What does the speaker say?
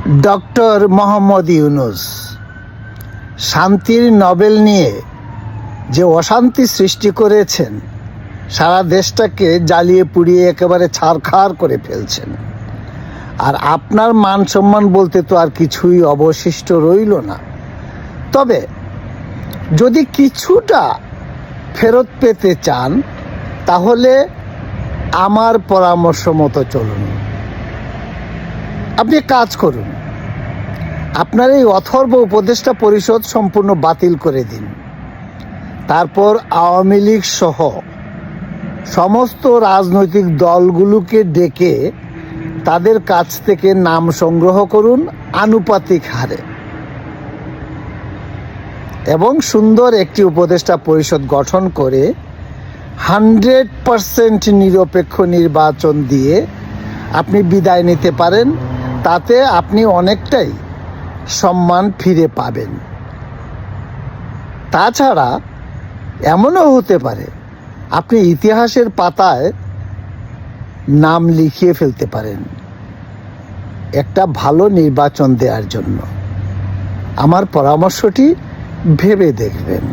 Doctor Mohammad Yunus শান্তির Nobel নিয়ে যে অশান্তি সৃষ্টি করেছেন, সারা দেশটাকে জ্বালিয়ে পুড়িয়ে একেবারে ছারখার করে ফেলছেন। আর আপনার মান সম্মান বলতে তো আর কিছুই অবশিষ্ট রইল না। তবে যদি কিছুটা ফেরত পেতে চান, তাহলে আমার পরামর্শ মতো চলুন। আপনি কাজ করুন, আপনার এই অথর্ব উপদেষ্টা পরিষদ সম্পূর্ণ বাতিল করে দিন। তারপর আওয়ামী লীগ সহ সমস্ত রাজনৈতিক দলগুলোকে ডেকে তাদের কাছ থেকে নাম সংগ্রহ করুন আনুপাতিক হারে, এবং সুন্দর একটি উপদেষ্টা পরিষদ গঠন করে 100% নিরপেক্ষ নির্বাচন দিয়ে আপনি বিদায় নিতে পারেন। তাতে আপনি অনেকটাই সম্মান ফিরে পাবেন। তাছাড়া এমনও হতে পারে আপনি ইতিহাসের পাতায় নাম লিখিয়ে ফেলতে পারেন একটা ভালো নির্বাচন দেওয়ার জন্য। আমার পরামর্শটি ভেবে দেখবেন।